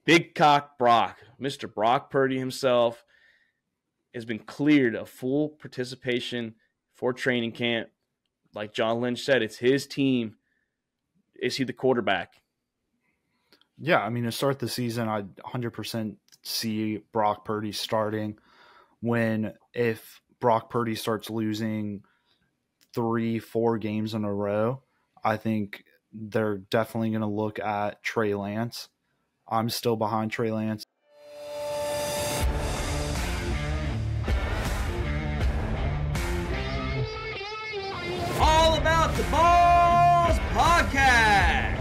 Big Cock Brock, Mr. Brock Purdy himself, has been cleared of full participation for training camp. Like John Lynch said, it's his team. Is he the quarterback? Yeah, I mean, to start the season, I 100% see Brock Purdy starting. If Brock Purdy starts losing 3-4 games in a row, I think they're definitely going to look at Trey Lance. I'm still behind Trey Lance. All about the Balls Podcast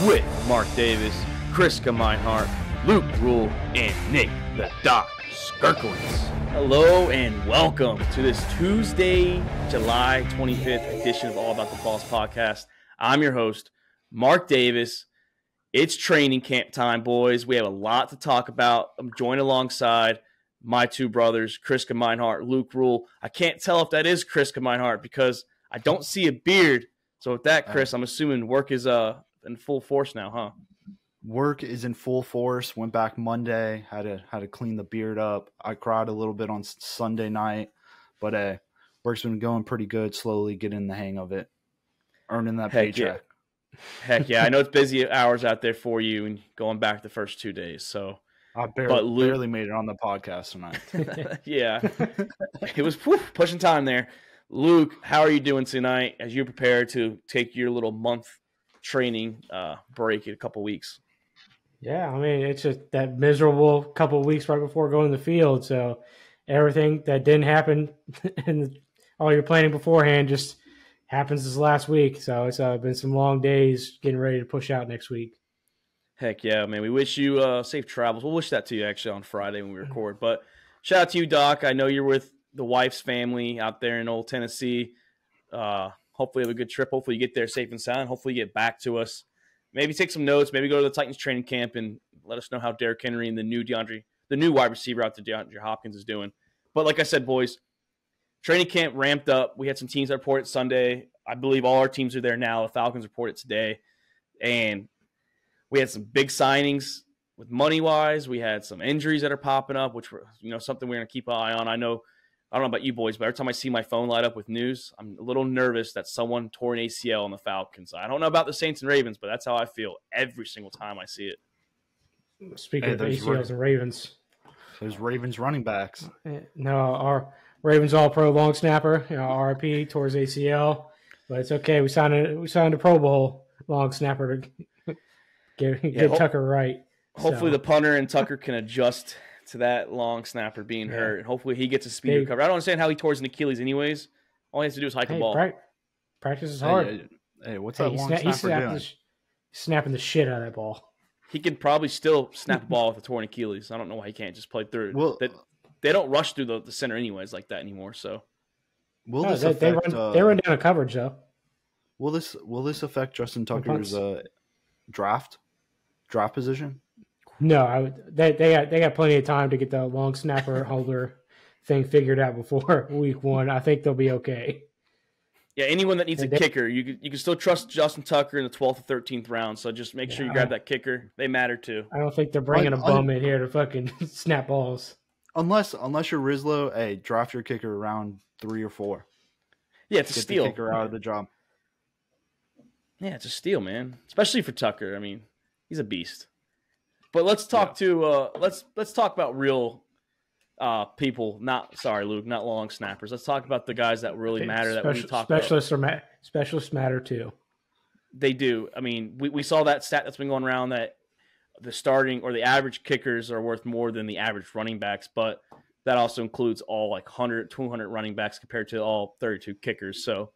with Mark Davis, Chris Meinhardt, Luke Rule, and Nick the Doc Skirkowitz. Hello and welcome to this Tuesday, July 25th edition of All About the Balls Podcast. I'm your host, Mark Davis. It's training camp time, boys. We have a lot to talk about. I'm joined alongside my two brothers, Chris Meinhardt, Luke Rule. I can't tell if that is Chris Meinhardt because I don't see a beard. So with that, Chris, I'm assuming work is in full force now, huh? Work is in full force. Went back Monday. Had to clean the beard up. I cried a little bit on Sunday night, but work's been going pretty good. Slowly getting the hang of it, earning that paycheck. Heck yeah! I know it's busy hours out there for you, and going back the first 2 days. So I barely made it on the podcast tonight. Yeah, it was pushing time there. Luke, how are you doing tonight as you prepare to take your little month training break in a couple weeks? Yeah, I mean, it's just that miserable couple of weeks right before going to the field. So everything that didn't happen and all your planning beforehand just happens this last week. So it's been some long days getting ready to push out next week. Heck yeah, man. We wish you safe travels. We'll wish that to you actually on Friday when we record. But shout out to you, Doc. I know you're with the wife's family out there in Old Tennessee. Hopefully you have a good trip. Hopefully you get there safe and sound. Hopefully you get back to us. Maybe take some notes. Maybe go to the Titans training camp and let us know how Derrick Henry and the new wide receiver out there, DeAndre Hopkins, is doing. But like I said, boys, training camp ramped up. We had some teams that reported Sunday. I believe all our teams are there now. The Falcons reported today. And we had some big signings with money-wise. We had some injuries that are popping up, which were something we're going to keep an eye on. I don't know about you boys, but every time I see my phone light up with news, I'm a little nervous that someone tore an ACL on the Falcons. I don't know about the Saints and Ravens, but that's how I feel every single time I see it. Speaking of ACLs and Ravens. Those Ravens running backs. No, our Ravens all-pro long snapper, RIP, tore his ACL. But it's okay. We signed a Pro Bowl long snapper to get Tucker right. Hopefully the punter and Tucker can adjust to that long snapper being hurt. And hopefully he gets a speedy recovery. I don't understand how he tore his Achilles anyways. All he has to do is hike the ball. Practice is hard. Hey, what's that long snapper doing? He's snapping the shit out of that ball. He could probably still snap a ball with a torn Achilles. I don't know why he can't just play through it. Well, they don't rush through the center anyways like that anymore. So they run down a coverage though. Will this affect Justin Tucker's draft position? No, they got plenty of time to get the long snapper holder thing figured out before week one. I think they'll be okay. Yeah, anyone that needs a kicker, you can still trust Justin Tucker in the 12th or 13th round. So just make sure you grab that kicker. They matter too. I don't think they're bringing a bum in here to fucking snap balls. Unless you're Rizlo, draft your kicker around 3 or 4. Yeah, it's a steal. The kicker out of the job. Yeah, it's a steal, man. Especially for Tucker. I mean, he's a beast. But let's talk let's talk about real people. Luke, not long snappers. Let's talk about the guys that really matter. Specialists matter too. They do. I mean, we saw that stat that's been going around that the starting or the average kickers are worth more than the average running backs, but that also includes all 100, 200 running backs compared to all 32 kickers. So,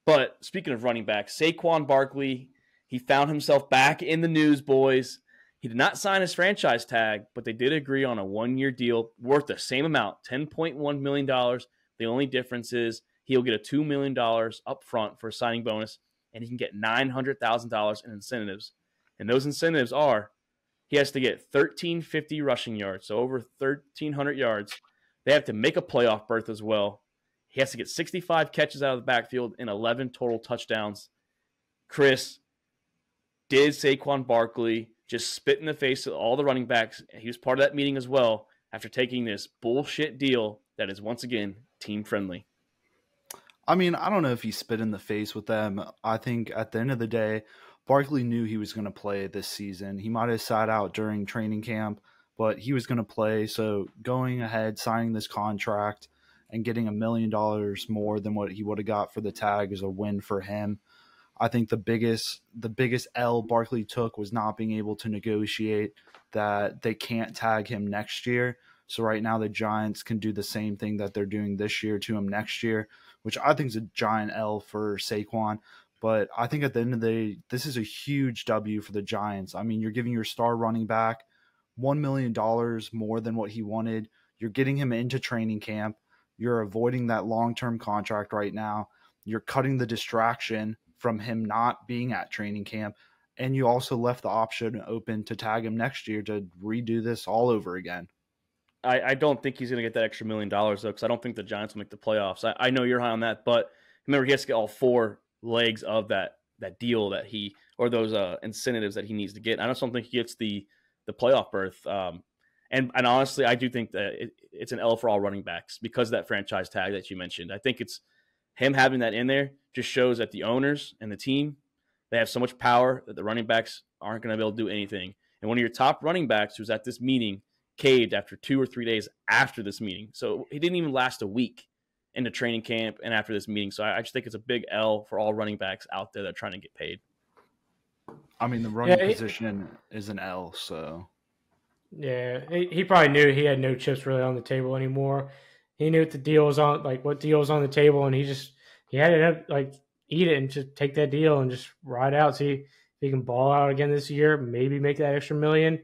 but speaking of running backs, Saquon Barkley, he found himself back in the news, boys. He did not sign his franchise tag, but they did agree on a 1-year deal worth the same amount, $10.1 million. The only difference is he'll get a $2 million up front for a signing bonus, and he can get $900,000 in incentives. And those incentives are he has to get 1,350 rushing yards, so over 1,300 yards. They have to make a playoff berth as well. He has to get 65 catches out of the backfield and 11 total touchdowns. Chris, did Saquon Barkley just spit in the face of all the running backs? He was part of that meeting as well after taking this bullshit deal that is, once again, team-friendly. I mean, I don't know if he spit in the face with them. I think at the end of the day, Barkley knew he was going to play this season. He might have sat out during training camp, but he was going to play. So going ahead, signing this contract and getting $1 million more than what he would have got for the tag is a win for him. I think the biggest L Barkley took was not being able to negotiate that they can't tag him next year. So right now the Giants can do the same thing that they're doing this year to him next year, which I think is a giant L for Saquon. But I think at the end of the day, this is a huge W for the Giants. I mean, you're giving your star running back $1 million more than what he wanted. You're getting him into training camp. You're avoiding that long-term contract right now. You're cutting the distraction from him not being at training camp. And you also left the option open to tag him next year to redo this all over again. I don't think he's going to get that extra $1 million, though, because I don't think the Giants will make the playoffs. I know you're high on that, but remember, he has to get all 4 legs of that deal that he, or those incentives that he needs to get. I just don't think he gets the playoff berth. And honestly, I do think that it's an L for all running backs because of that franchise tag that you mentioned. I think it's him having that in there just shows that the owners and the team, they have so much power that the running backs aren't going to be able to do anything. And one of your top running backs who's at this meeting caved after 2 or 3 days after this meeting. So he didn't even last a week into training camp and after this meeting. So I just think it's a big L for all running backs out there that are trying to get paid. I mean, the running position is an L, so. Yeah, he probably knew he had no chips really on the table anymore. He knew what the deal was on, like what deal was on the table, and he had to like eat it and just take that deal and just ride out. See if he can ball out again this year, maybe make that extra $1 million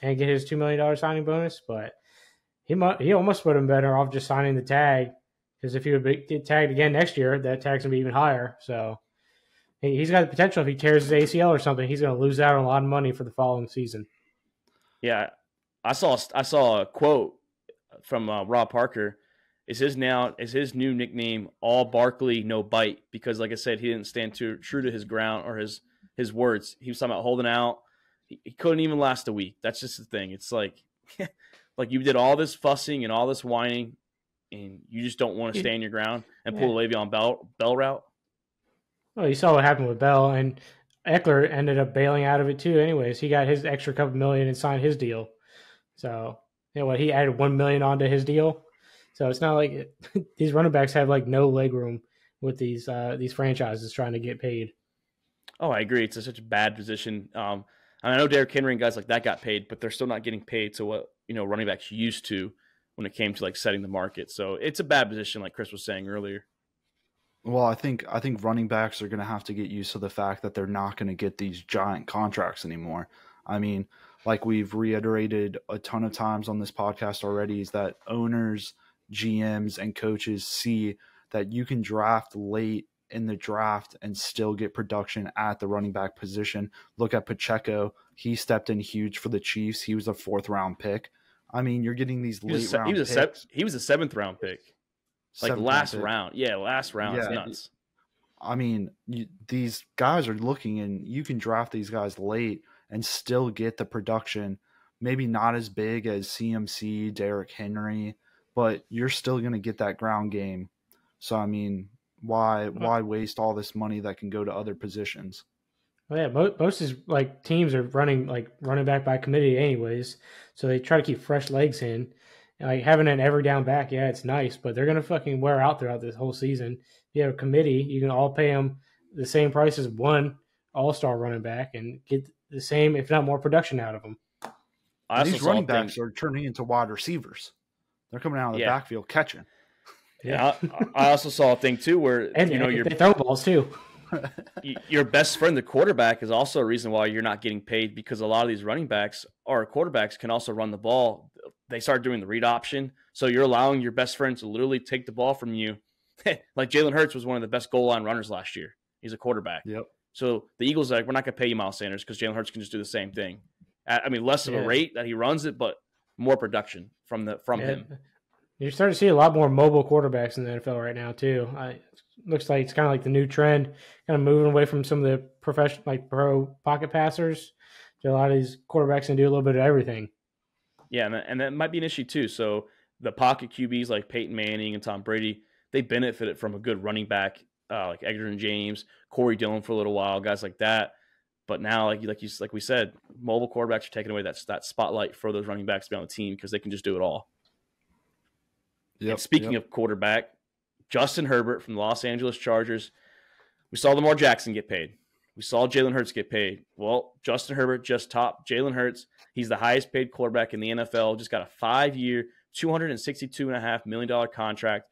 and get his $2 million signing bonus. But he almost would have been better off just signing the tag, because if he would get tagged again next year, that tag's gonna be even higher. So he's got the potential. If he tears his ACL or something, he's gonna lose out on a lot of money for the following season. Yeah, I saw a quote from Rob Parker. Is his new nickname All Barkley No Bite, because like I said, he didn't stand true to his ground or his words. He was talking about holding out. He couldn't even last a week. That's just the thing. It's like like you did all this fussing and all this whining, and you just don't want to stand your ground and pull the Le'Veon Bell route. Well, you saw what happened with Bell, and Eckler ended up bailing out of it too. Anyways, he got his extra couple million and signed his deal. So he added $1 million onto his deal. So it's not like these running backs have like no leg room with these franchises trying to get paid. Oh, I agree. It's such a bad position. I know Derrick Henry and guys like that got paid, but they're still not getting paid to what running backs used to when it came to like setting the market. So it's a bad position, like Chris was saying earlier. Well, I think running backs are going to have to get used to the fact that they're not going to get these giant contracts anymore. I mean, like we've reiterated a ton of times on this podcast already, is that owners, GMs, and coaches see that you can draft late in the draft and still get production at the running back position. Look at Pacheco. He stepped in huge for the Chiefs. He was a 4th-round pick. I mean, you're getting these late round picks. He was a 7th-round pick. Like last round. Yeah, last round. It's nuts. I mean, these guys are looking, and you can draft these guys late and still get the production. Maybe not as big as CMC, Derrick Henry, but you're still going to get that ground game. So, I mean, why waste all this money that can go to other positions? Well, yeah, most is like teams are running back by committee anyways, so they try to keep fresh legs in. Like having an every down back, yeah, it's nice, but they're gonna fucking wear out throughout this whole season. If you have a committee, you can all pay them the same price as one all-star running back and get the same, if not more, production out of them. These running backs are turning into wide receivers. They're coming out of the backfield catching. Yeah, I also saw a thing too where they throw balls too. Your best friend, the quarterback, is also a reason why you're not getting paid, because a lot of these running backs or quarterbacks can also run the ball. They start doing the read option, so you're allowing your best friend to literally take the ball from you. Like Jalen Hurts was one of the best goal line runners last year. He's a quarterback. Yep. So the Eagles are like, we're not going to pay you Miles Sanders because Jalen Hurts can just do the same thing. I mean, less of a rate that he runs it, but more production from him. You're starting to see a lot more mobile quarterbacks in the NFL right now too. Looks like it's kind of like the new trend, kind of moving away from some of the professional, like pro pocket passers, to a lot of these quarterbacks can do a little bit of everything. Yeah, and that might be an issue too. So the pocket QBs like Peyton Manning and Tom Brady, they benefited from a good running back like Edgerrin James, Corey Dillon for a little while, guys like that. But now, like we said, mobile quarterbacks are taking away that spotlight for those running backs to be on the team because they can just do it all. Yep, speaking of quarterback, Justin Herbert from the Los Angeles Chargers. We saw Lamar Jackson get paid. We saw Jalen Hurts get paid. Well, Justin Herbert just topped Jalen Hurts. He's the highest paid quarterback in the NFL. Just got a 5-year, $262.5 million contract.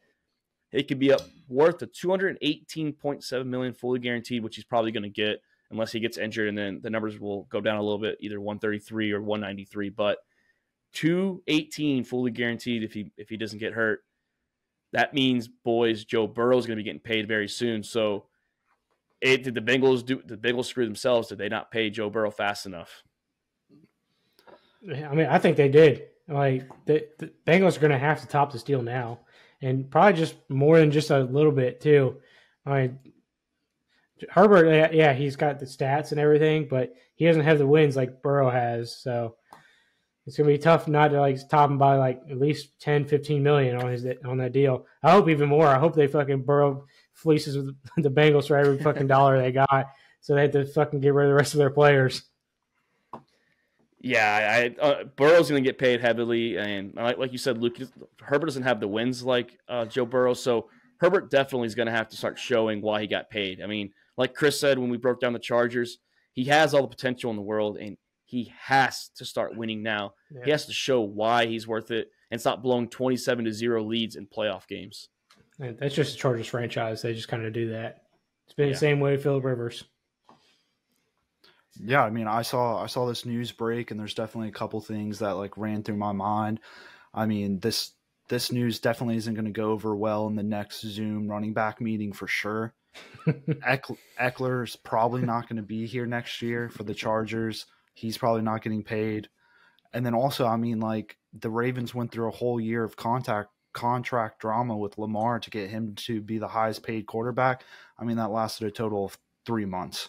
It could be up worth to $218.7 million fully guaranteed, which he's probably going to get unless he gets injured, and then the numbers will go down a little bit, either 133 or 193. But $218 fully guaranteed if he doesn't get hurt. That means, boys, Joe Burrow is going to be getting paid very soon. So, did the Bengals screw themselves? Did they not pay Joe Burrow fast enough? I mean, I think they did. Like the Bengals are going to have to top this deal now, and probably just more than just a little bit too. I mean, Herbert, yeah, he's got the stats and everything, but he doesn't have the wins like Burrow has. So it's going to be tough not to like top him by like at least 10, 15 million on that deal. I hope even more. I hope they fucking Burrow fleeces with the Bengals for every fucking dollar they got, so they had to fucking get rid of the rest of their players. Yeah, Burrow's going to get paid heavily, and like you said, Luke, Herbert doesn't have the wins like Joe Burrow, so Herbert definitely is going to have to start showing why he got paid. I mean, like Chris said when we broke down the Chargers, he has all the potential in the world, and he has to start winning now. Yeah. He has to show why he's worth it and stop blowing 27-0 leads in playoff games. And that's just the Chargers franchise. They just kind of do that. It's been the same way with Phillip Rivers. Yeah, I mean, I saw this news break, and there's definitely a couple things that like ran through my mind. I mean, this news definitely isn't going to go over well in the next Zoom running back meeting for sure. Eckler's probably not going to be here next year for the Chargers. He's probably not getting paid. And then also, I mean, like the Ravens went through a whole year of contract drama with Lamar to get him to be the highest paid quarterback. I mean, that lasted a total of 3 months.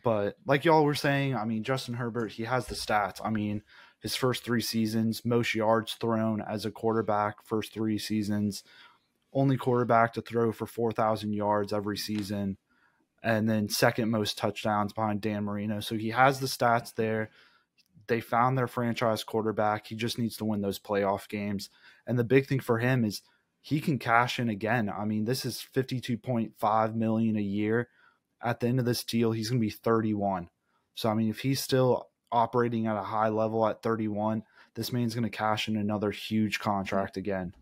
But like y'all were saying, I mean, Justin Herbert, he has the stats. I mean, his first 3 seasons, most yards thrown as a quarterback, first 3 seasons, only quarterback to throw for 4,000 yards every season, and then second most touchdowns behind Dan Marino. So he has the stats there. They found their franchise quarterback. He just needs to win those playoff games. And the big thing for him is he can cash in again. I mean, this is $52.5 million a year. At the end of this deal, he's going to be 31. So, I mean, if he's still operating at a high level at 31, this man's going to cash in another huge contract again.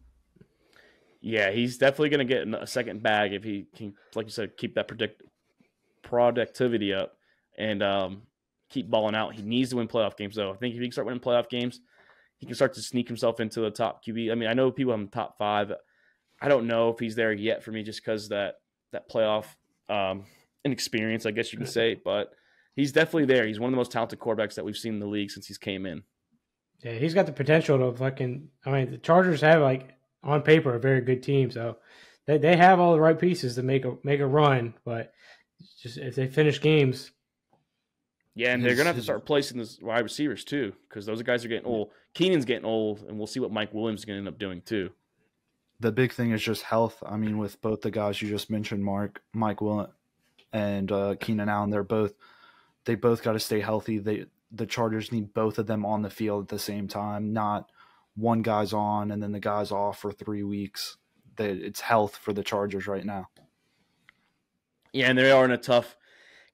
Yeah, he's definitely going to get a second bag if he can, like you said, keep that productivity up and keep balling out. He needs to win playoff games, though. I think if he can start winning playoff games, he can start to sneak himself into the top QB. I mean, I know people have him top 5. I don't know if he's there yet for me just because that playoff inexperience, I guess you can say. But he's definitely there. He's one of the most talented quarterbacks that we've seen in the league since he's came in. Yeah, he's got the potential to fucking – I mean, the Chargers have, like, on paper, a very good team. So they have all the right pieces to make a run. But just if they finish games – yeah, and they're going to have to start replacing those wide receivers too because those guys are getting old. Keenan's getting old, and we'll see what Mike Williams is going to end up doing too. The big thing is just health. I mean, with both the guys you just mentioned, Mike Williams and Keenan Allen, they both got to stay healthy. The Chargers need both of them on the field at the same time, not one guy's on and then the guy's off for 3 weeks. It's health for the Chargers right now. Yeah, and they are in a tough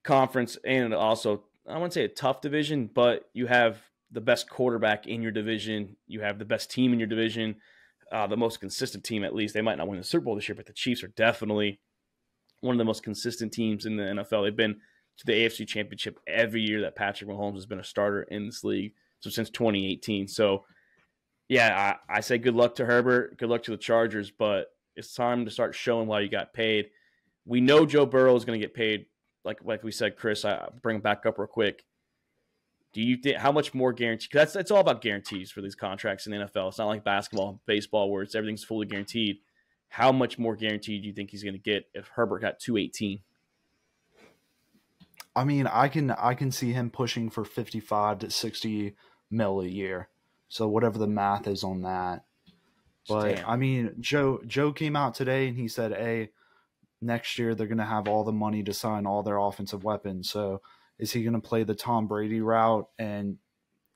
conference and also – I wouldn't say a tough division, but you have the best quarterback in your division. You have the best team in your division, the most consistent team at least. They might not win the Super Bowl this year, but the Chiefs are definitely one of the most consistent teams in the NFL. They've been to the AFC Championship every year that Patrick Mahomes has been a starter in this league, so since 2018. So, yeah, I say good luck to Herbert, good luck to the Chargers, but it's time to start showing why you got paid. We know Joe Burrow is going to get paid. Like we said, Chris, I bring him back up real quick. Do you think how much more guarantee? Because it's all about guarantees for these contracts in the NFL. It's not like basketball and baseball where everything's fully guaranteed. How much more guaranteed do you think he's going to get if Herbert got 218? I mean, I can see him pushing for 55 to 60 mil a year. So whatever the math is on that. But Damn. I mean, Joe came out today and he said, "Hey, next year they're going to have all the money to sign all their offensive weapons." So is he going to play the Tom Brady route and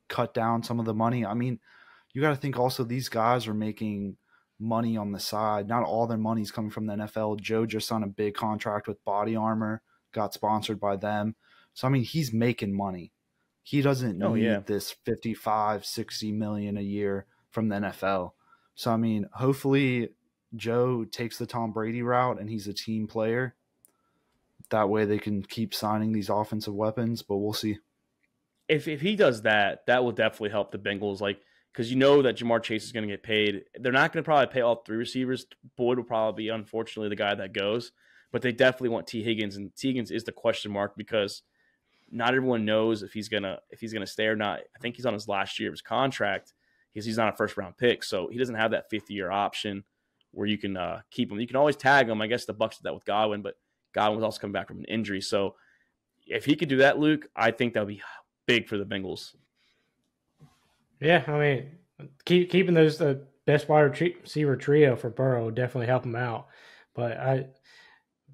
cut down some of the money? I mean, you got to think also these guys are making money on the side. Not all their money's coming from the NFL. Joe just signed a big contract with Body Armor, got sponsored by them. So, I mean, he's making money. He doesn't need this 55, 60 million a year from the NFL. So, I mean, hopefully Joe takes the Tom Brady route and he's a team player. That way they can keep signing these offensive weapons, but we'll see. If he does that, that will definitely help the Bengals. Like, because you know that Jamar Chase is going to get paid. They're not going to probably pay all 3 receivers. Boyd will probably be, unfortunately, the guy that goes. But they definitely want T. Higgins, and T. Higgins is the question mark because not everyone knows if he's gonna stay or not. I think he's on his last year of his contract because he's not a first-round pick, so he doesn't have that 5th-year option where you can keep him. You can always tag him. I guess the Bucs did that with Godwin, but Godwin was also coming back from an injury. So if he could do that, Luke, I think that would be big for the Bengals. Yeah, I mean, keeping those the best wide receiver trio for Burrow would definitely help him out. But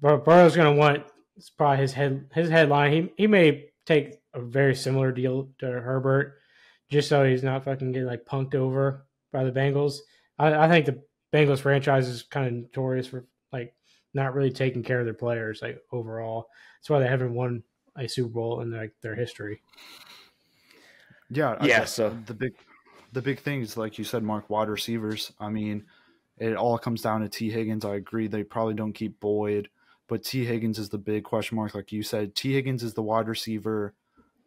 Burrow's going to want it's probably his headline. He may take a very similar deal to Herbert, just so he's not fucking getting like punked over by the Bengals. I think the Bengals franchise is kind of notorious for like not really taking care of their players like overall. That's why they haven't won a Super Bowl in like their history. Yeah. So the big thing is, like you said, Mark, wide receivers. I mean, it all comes down to T. Higgins. I agree. They probably don't keep Boyd, but T. Higgins is the big question mark. Like you said, T. Higgins is the wide receiver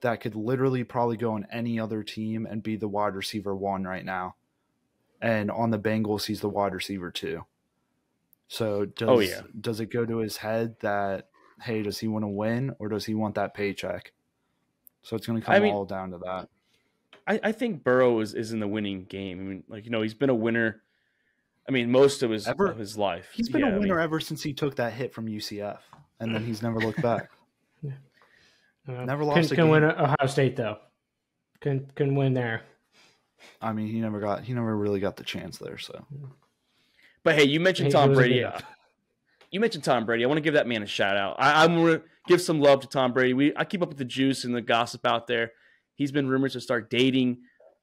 that could literally probably go on any other team and be the wide receiver 1 right now. And on the Bengals, he's the wide receiver 2. So does it go to his head that, hey, does he want to win or does he want that paycheck? So it's going to come all down to that. I think Burrow is in the winning game. I mean, like, he's been a winner. I mean, most of his life. He's been a winner ever since he took that hit from UCF, and then he's never looked back. Never lost a game. Can win Ohio State though. Can win there. I mean, he never really got the chance there. So, but hey, you mentioned Tom Brady. You mentioned Tom Brady. I want to give that man a shout out. I'm going to give some love to Tom Brady. I keep up with the juice and the gossip out there. He's been rumored to start dating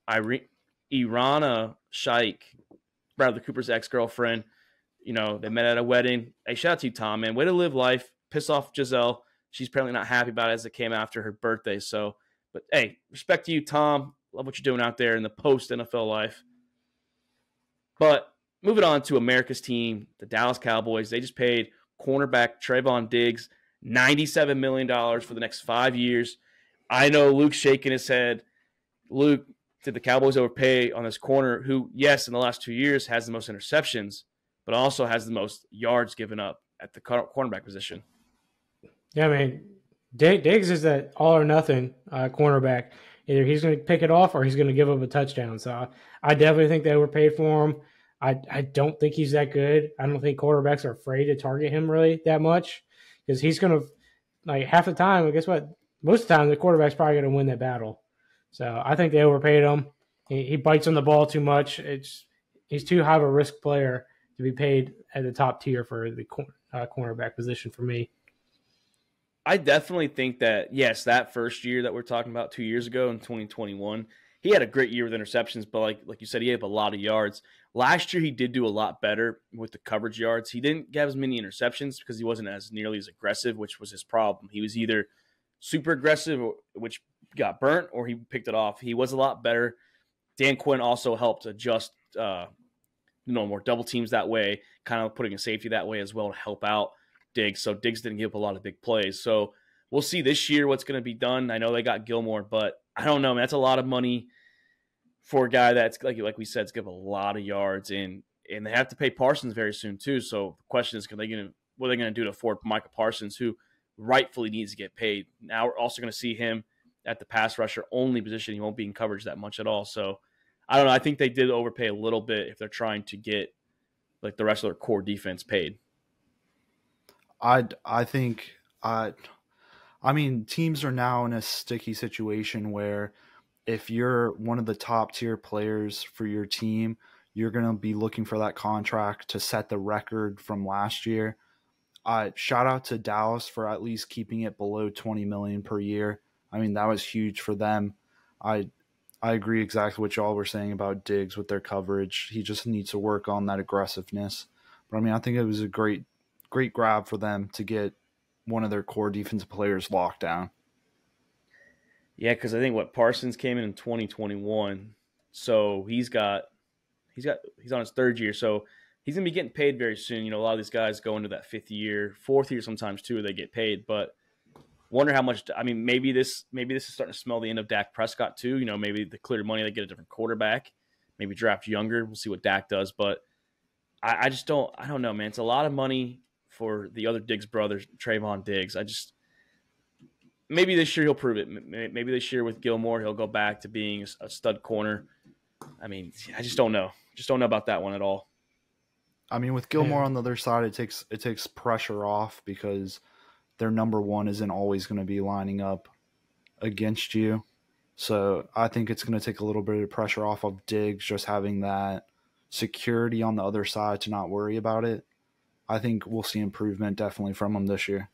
Irana Shayk, Bradley Cooper's ex-girlfriend. They met at a wedding. Hey, shout out to you, Tom, man. Way to live life. Piss off Giselle. She's apparently not happy about it as it came after her birthday. So, but hey, respect to you, Tom. Love what you're doing out there in the post-NFL life. But moving on to America's team, the Dallas Cowboys. They just paid cornerback Trayvon Diggs $97 million for the next 5 years. I know Luke's shaking his head. Luke, did the Cowboys overpay on this corner who, yes, in the last 2 years has the most interceptions, but also has the most yards given up at the cornerback position? Yeah, I mean, Diggs is that all or nothing cornerback. Either he's going to pick it off or he's going to give up a touchdown. So I definitely think they overpaid for him. I don't think he's that good. I don't think quarterbacks are afraid to target him really that much because he's going to, like, half the time, guess what? Most of the time, the quarterback's probably going to win that battle. So I think they overpaid him. He bites on the ball too much. He's too high of a risk player to be paid at the top tier for the cornerback position for me. I definitely think that, yes, that first year that we're talking about 2 years ago in 2021, he had a great year with interceptions, but like you said, he had a lot of yards. Last year, he did do a lot better with the coverage yards. He didn't get as many interceptions because he wasn't nearly as aggressive, which was his problem. He was either super aggressive, which got burnt, or he picked it off. He was a lot better. Dan Quinn also helped adjust, more double teams that way, kind of putting a safety that way as well to help out Diggs. So Diggs didn't give up a lot of big plays. So we'll see this year what's going to be done. I know they got Gilmore, but I don't know, man. That's a lot of money for a guy that's, like we said, is give a lot of yards, and they have to pay Parsons very soon too. So the question is, what are they going to do to afford Micah Parsons, who rightfully needs to get paid? Now we're also going to see him at the pass rusher only position. He won't be in coverage that much at all. So I don't know. I think they did overpay a little bit if they're trying to get like the rest of their core defense paid. I mean, teams are now in a sticky situation where if you're one of the top tier players for your team, you're going to be looking for that contract to set the record from last year. Shout out to Dallas for at least keeping it below $20 million per year. I mean, that was huge for them. I agree exactly what y'all were saying about Diggs with their coverage. He just needs to work on that aggressiveness. But I mean, I think it was a great grab for them to get one of their core defensive players locked down. Yeah, because I think Parsons came in 2021, so he's on his third year, so he's gonna be getting paid very soon. You know, a lot of these guys go into that fifth year, fourth year sometimes too, they get paid. But wonder how much. I mean, maybe this is starting to smell the end of Dak Prescott too. You know, maybe the clear money, they get a different quarterback, maybe draft younger. We'll see what Dak does, but I just don't. I don't know, man. It's a lot of money for the other Diggs brothers, Trayvon Diggs. Maybe this year he'll prove it. Maybe this year with Gilmore, he'll go back to being a stud corner. I mean, I just don't know. Just don't know about that one at all. I mean, with Gilmore on the other side, it takes pressure off because their number one isn't always going to be lining up against you. So I think it's going to take a little bit of pressure off of Diggs just having that security on the other side to not worry about it. I think we'll see improvement definitely from him this year.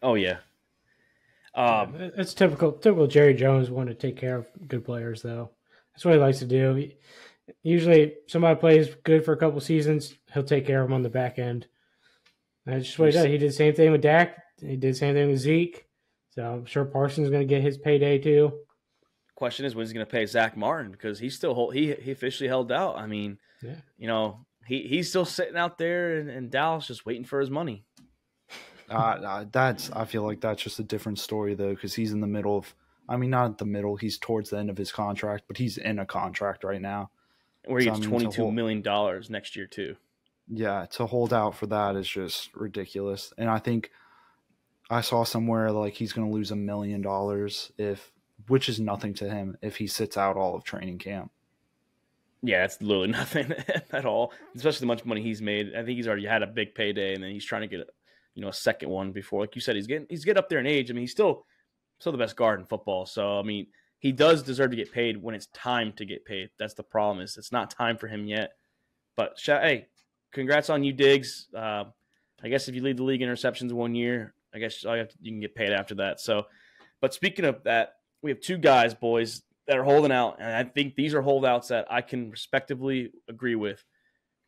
Oh, yeah. It's typical Jerry Jones want to take care of good players, though. That's what he likes to do. Usually somebody plays good for a couple seasons, he'll take care of them on the back end. That's just what he does. He did the same thing with Dak. He did the same thing with Zeke. So I'm sure Parsons is going to get his payday too. Question is, when's he going to pay Zach Martin? Because he officially held out. I mean, yeah. You know, he's still sitting out there in Dallas just waiting for his money. I feel like that's just a different story though, because he's in the middle of. I mean, not at the middle. He's towards the end of his contract, but he's in a contract right now. Where he gets $22 million next year, too. Yeah, to hold out for that is just ridiculous. And I think I saw somewhere like he's going to lose $1 million which is nothing to him if he sits out all of training camp. Yeah, it's literally nothing at all, especially the much money he's made. I think he's already had a big payday, and then he's trying to get a second one before. Like you said, he's getting up there in age. I mean, he's still the best guard in football. So, I mean, he does deserve to get paid when it's time to get paid. That's the problem, is it's not time for him yet. But, hey, congrats on you, Diggs. I guess if you lead the league in interceptions 1 year, I guess you can get paid after that. So, but speaking of that, we have two guys, boys, that are holding out, and I think these are holdouts that I can respectively agree with.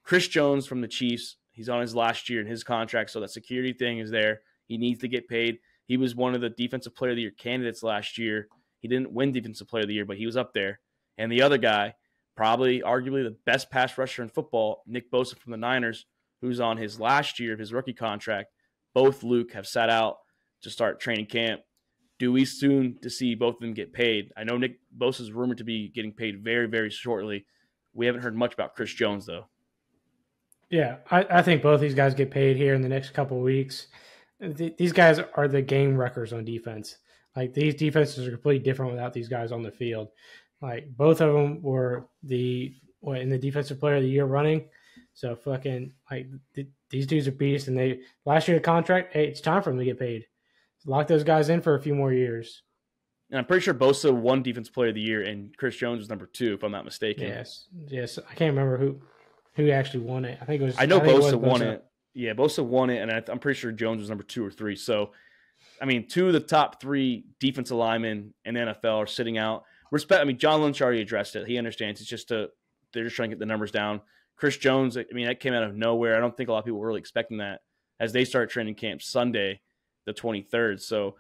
Chris Jones from the Chiefs, he's on his last year in his contract, so that security thing is there. He needs to get paid. He was one of the Defensive Player of the Year candidates last year. He didn't win Defensive Player of the Year, but he was up there. And the other guy, probably arguably the best pass rusher in football, Nick Bosa from the Niners, who's on his last year of his rookie contract. Both, Luke, have sat out to start training camp. Do we soon to see both of them get paid? I know Nick Bosa is rumored to be getting paid very, very shortly. We haven't heard much about Chris Jones, though. Yeah, I think both these guys get paid here in the next couple of weeks. These guys are the game wreckers on defense. Like, these defenses are completely different without these guys on the field. Like, both of them were in the Defensive Player of the Year running. So fucking, like, these dudes are beasts. And last year the contract, hey, it's time for them to get paid. Lock those guys in for a few more years. And I'm pretty sure Bosa won Defensive Player of the Year, and Chris Jones was number 2, if I'm not mistaken. Yes. I can't remember who actually won it. I know Bosa won it. Yeah, Bosa won it, and I'm pretty sure Jones was number 2 or 3. So, I mean, 2 of the top 3 defensive linemen in the NFL are sitting out. John Lynch already addressed it. He understands. It's just they're just trying to get the numbers down. Chris Jones, I mean, that came out of nowhere. I don't think a lot of people were really expecting that as they start training camp Sunday, the 23rd. So,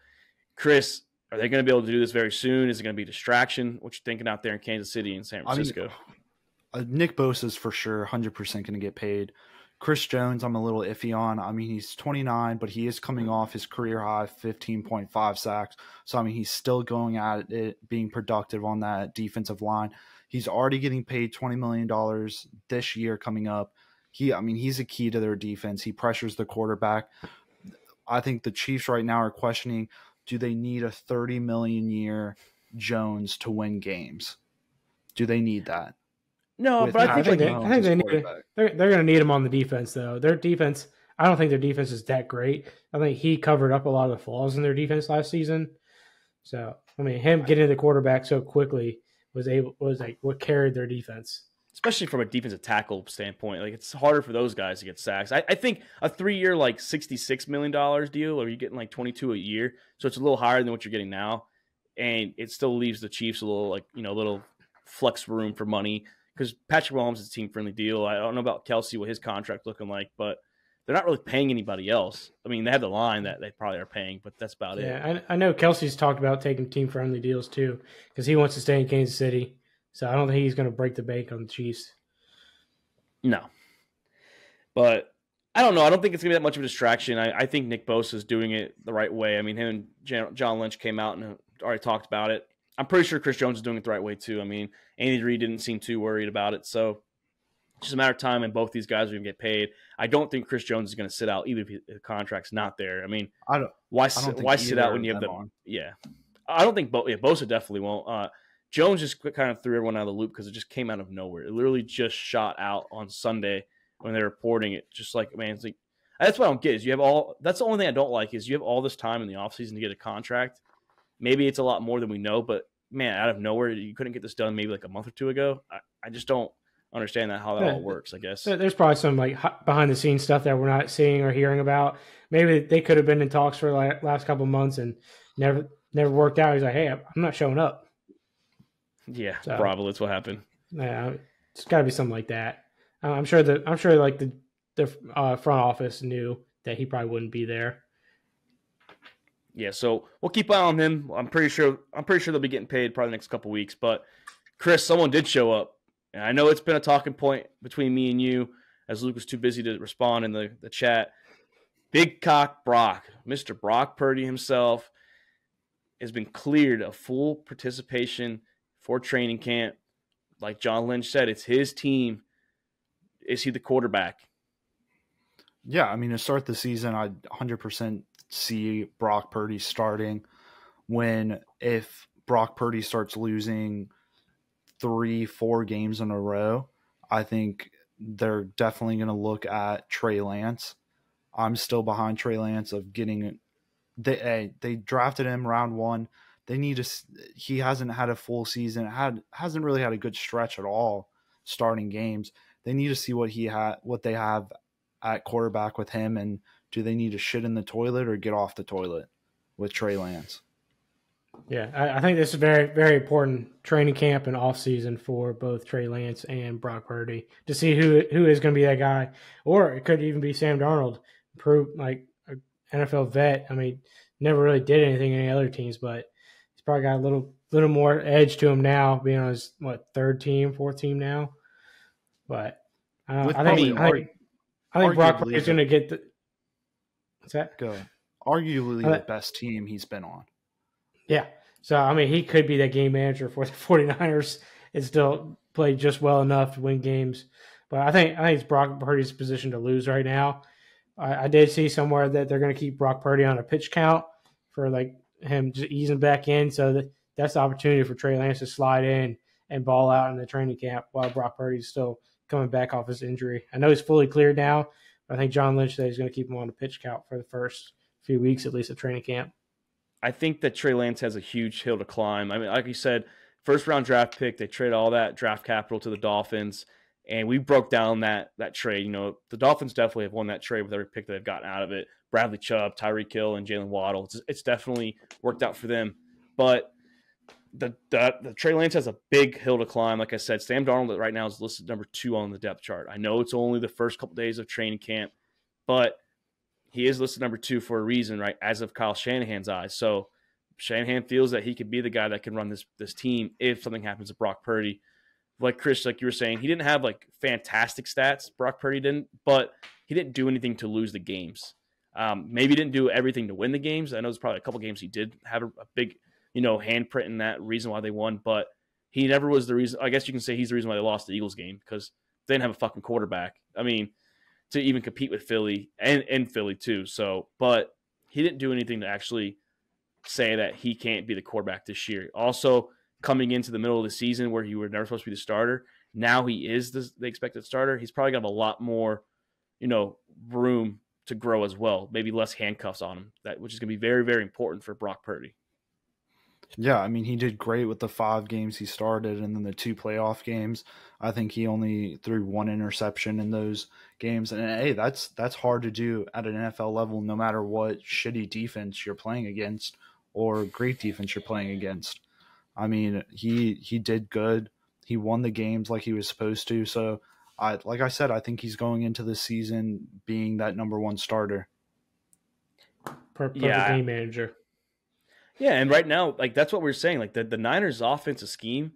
Chris, are they going to be able to do this very soon? Is it going to be a distraction? What you thinking out there in Kansas City and San Francisco? I mean, Nick Bosa is for sure 100% going to get paid. Chris Jones, I'm a little iffy on. I mean, he's 29, but he is coming off his career high 15.5 sacks. So, I mean, he's still going at it, being productive on that defensive line. He's already getting paid $20 million this year coming up. He's a key to their defense. He pressures the quarterback. I think the Chiefs right now are questioning, do they need a $30 million year Jones to win games? Do they need that? No, With but I think I think they need. They're going to need him on the defense though. Their defense. I don't think their defense is that great. I think he covered up a lot of the flaws in their defense last season. So I mean, him getting the quarterback so quickly was like what carried their defense. Especially from a defensive tackle standpoint. Like, it's harder for those guys to get sacks. I think a 3-year, like $66 million deal, or you're getting like 22 a year. So it's a little higher than what you're getting now. And it still leaves the Chiefs a little, like, little flex room for money. Because Patrick Mahomes is a team-friendly deal. I don't know about Kelsey, what his contract looking like, but they're not really paying anybody else. I mean, they have the line that they probably are paying, but that's about it. Yeah, I know Kelsey's talked about taking team-friendly deals too, because he wants to stay in Kansas City. So I don't think he's going to break the bank on the Chiefs. No. But I don't know. I don't think it's going to be that much of a distraction. I think Nick Bosa is doing it the right way. I mean, him and John Lynch came out and already talked about it. I'm pretty sure Chris Jones is doing it the right way too. I mean, Andy Reid didn't seem too worried about it. So it's just a matter of time, and both these guys are going to get paid. I don't think Chris Jones is going to sit out, even if the contract's not there. I mean, why sit out when you have them? Yeah. I don't think Bosa definitely won't. Jones just kind of threw everyone out of the loop because it just came out of nowhere. It literally just shot out on Sunday when they're reporting it. Just like, man, it's like, that's what I don't get is that's the only thing I don't like is you have all this time in the offseason to get a contract. Maybe it's a lot more than we know, but man, out of nowhere, you couldn't get this done maybe like a month or two ago. I just don't understand how that all works, I guess. There's probably some like behind the scenes stuff that we're not seeing or hearing about. Maybe they could have been in talks for like last couple of months and never worked out. He's like, hey, I'm not showing up. Yeah, so, probably that's what happened. Yeah, it's got to be something like that. I'm sure like the front office knew that he probably wouldn't be there. Yeah, so we'll keep an eye on him. I'm pretty sure they'll be getting paid probably the next couple of weeks. But Chris, someone did show up, and I know it's been a talking point between me and you, as Luke was too busy to respond in the chat. Big Cock Brock, Mr. Brock Purdy himself, has been cleared of full participation for training camp. Like John Lynch said, it's his team. Is he the quarterback? Yeah, I mean, to start the season, I 100% see Brock Purdy starting. If Brock Purdy starts losing 3-4 games in a row, I think they're definitely going to look at Trey Lance. I'm still behind Trey Lance of getting – they drafted him round 1. They need to. He hasn't had a full season. Hasn't really had a good stretch at all. Starting games, they need to see what they have at quarterback with him, and do they need to shit in the toilet or get off the toilet with Trey Lance? Yeah, I think this is very, very important training camp and off season for both Trey Lance and Brock Purdy to see who is going to be that guy, or it could even be Sam Darnold, prove like an NFL vet. I mean, never really did anything in any other teams, but probably got a little more edge to him now, being on his fourth team now. But I think Brock Purdy's going to get the. What's that? Go. Arguably the best team he's been on. Yeah. So I mean, he could be that game manager for the 49ers and still play just well enough to win games. But I think it's Brock Purdy's position to lose right now. I did see somewhere that they're going to keep Brock Purdy on a pitch count for like him just easing back in, so that's the opportunity for Trey Lance to slide in and ball out in the training camp while Brock Purdy's still coming back off his injury. I know he's fully cleared now, but I think John Lynch said he's going to keep him on the pitch count for the first few weeks, at least, of training camp. I think that Trey Lance has a huge hill to climb. I mean, like you said, first-round draft pick, they trade all that draft capital to the Dolphins, and we broke down that trade. The Dolphins definitely have won that trade with every pick that they've gotten out of it. Bradley Chubb, Tyreek Hill, and Jalen Waddle. It's definitely worked out for them. But the Trey Lance has a big hill to climb. Like I said, Sam Darnold right now is listed number 2 on the depth chart. I know it's only the first couple days of training camp, but he is listed number 2 for a reason, right, as of Kyle Shanahan's eyes. So Shanahan feels that he could be the guy that can run this team if something happens to Brock Purdy. Like Chris, like you were saying, he didn't have fantastic stats. Brock Purdy didn't, but he didn't do anything to lose the games. Maybe didn't do everything to win the games. I know there's probably a couple games he did have a big, handprint in that reason why they won, but he never was the reason. I guess you can say he's the reason why they lost the Eagles game, because they didn't have a fucking quarterback. I mean, to even compete with Philly and Philly too. So, but he didn't do anything to actually say that he can't be the quarterback this year. Also, coming into the middle of the season where he was never supposed to be the starter, now he is the expected starter. He's probably got a lot more, room to grow as well. Maybe less handcuffs on him, which is going to be very, very important for Brock Purdy. Yeah, I mean, he did great with the 5 games he started, and then the 2 playoff games. I think he only threw 1 interception in those games. And hey, that's hard to do at an NFL level, no matter what shitty defense you're playing against or great defense you're playing against. I mean, he did good. He won the games like he was supposed to. So, like I said, I think he's going into the season being that number 1 starter. Perfect game manager. Yeah, and right now, like that's what we're saying. Like the Niners' offensive scheme